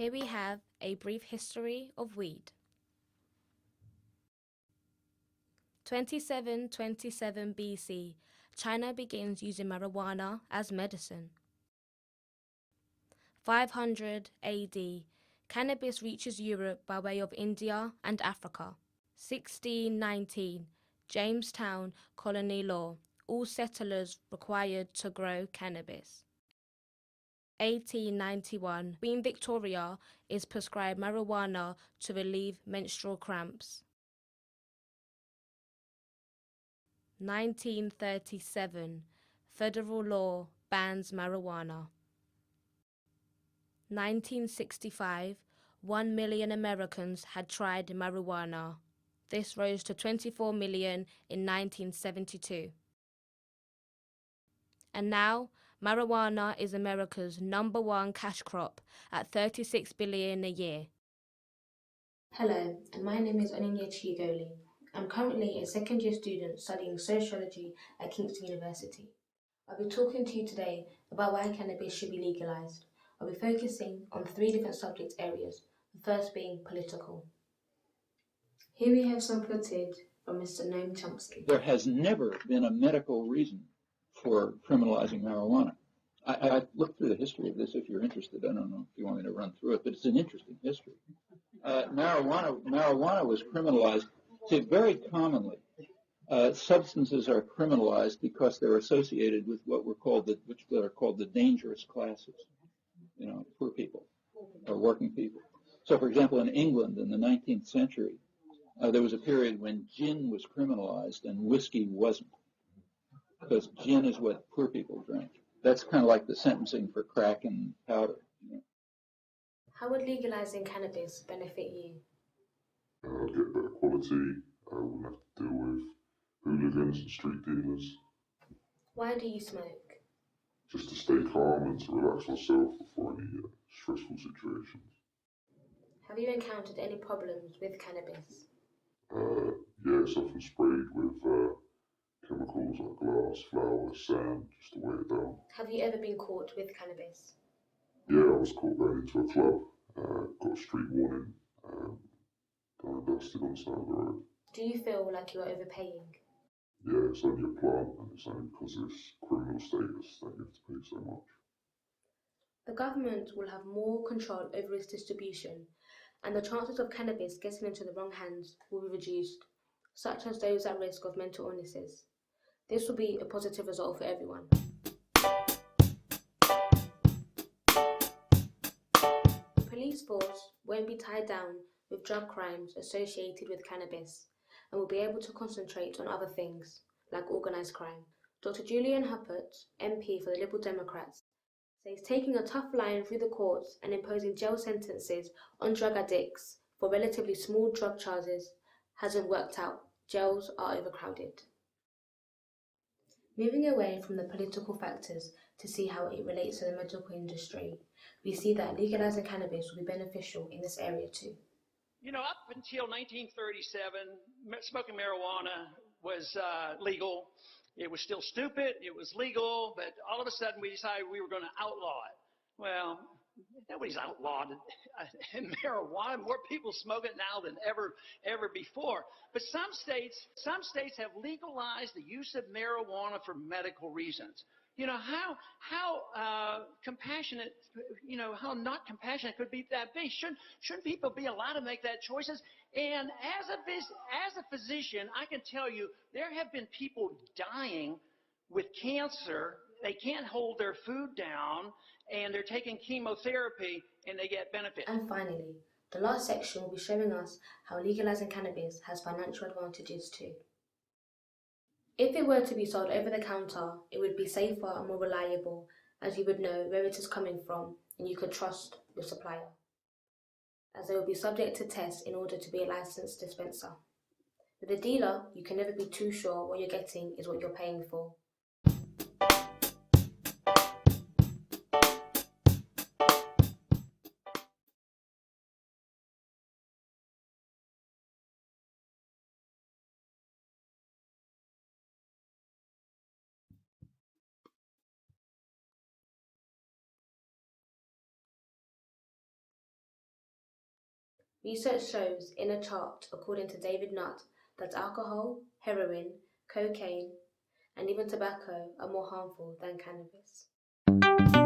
Here we have a brief history of weed. 2727 BC, China begins using marijuana as medicine. 500 AD, cannabis reaches Europe by way of India and Africa. 1619, Jamestown colony law, all settlers required to grow cannabis. 1891, Queen Victoria is prescribed marijuana to relieve menstrual cramps. 1937, federal law bans marijuana. 1965, 1 million Americans had tried marijuana. This rose to 24 million in 1972. And now, marijuana is America's #1 cash crop at $36 billion a year. Hello, and my name is Oninya Chigoli. I'm currently a second-year student studying sociology at Kingston University. I'll be talking to you today about why cannabis should be legalised. I'll be focusing on 3 different subject areas, the first being political. Here we have some footage from Mr. Noam Chomsky. There has never been a medical reason for criminalizing marijuana. I looked through the history of this if you're interested. I don't know if you want me to run through it, but it's an interesting history. Marijuana was criminalized. See, very commonly, substances are criminalized because they're associated with what are called the dangerous classes. You know, poor people or working people. So, for example, in England in the 19th century, there was a period when gin was criminalized and whiskey wasn't, because gin is what poor people drank. That's kind of like the sentencing for crack and powder. You know? How would legalising cannabis benefit you? I'd get better quality. I wouldn't have to deal with hooligans and street dealers. Why do you smoke? Just to stay calm and to relax myself before any stressful situations. Have you encountered any problems with cannabis? Yeah, it's often sprayed with chemicals like glass, flour, sand, just to weigh it down. Have you ever been caught with cannabis? Yeah, I was caught going into a club, got a street warning, got arrested on the side of the road. Do you feel like you are overpaying? Yeah, it's only a plant, and it's only because of its criminal status that you have to pay so much. The government will have more control over its distribution, and the chances of cannabis getting into the wrong hands will be reduced, such as those at risk of mental illnesses. This will be a positive result for everyone. The police force won't be tied down with drug crimes associated with cannabis and will be able to concentrate on other things, like organised crime. Dr. Julian Huppert, MP for the Liberal Democrats, says taking a tough line through the courts and imposing jail sentences on drug addicts for relatively small drug charges hasn't worked out. Jails are overcrowded. Moving away from the political factors to see how it relates to the medical industry, we see that legalising cannabis will be beneficial in this area too. You know, up until 1937, smoking marijuana was legal. It was still stupid. It was legal, but all of a sudden we decided we were going to outlaw it. Well, nobody's outlawed marijuana. More people smoke it now than ever before. But some states have legalized the use of marijuana for medical reasons. You know, how compassionate, you know, how not compassionate could that be? Shouldn't people be allowed to make that choices? And as a physician, I can tell you there have been people dying with cancer. They can't hold their food down, and they're taking chemotherapy, and they get benefit. And finally, the last section will be showing us how legalising cannabis has financial advantages too. If it were to be sold over the counter, it would be safer and more reliable, as you would know where it is coming from and you could trust your supplier, as they will be subject to tests in order to be a licensed dispenser. With a dealer, you can never be too sure what you're getting is what you're paying for. Research shows in a chart, according to David Nutt, that alcohol, heroin, cocaine, and even tobacco are more harmful than cannabis.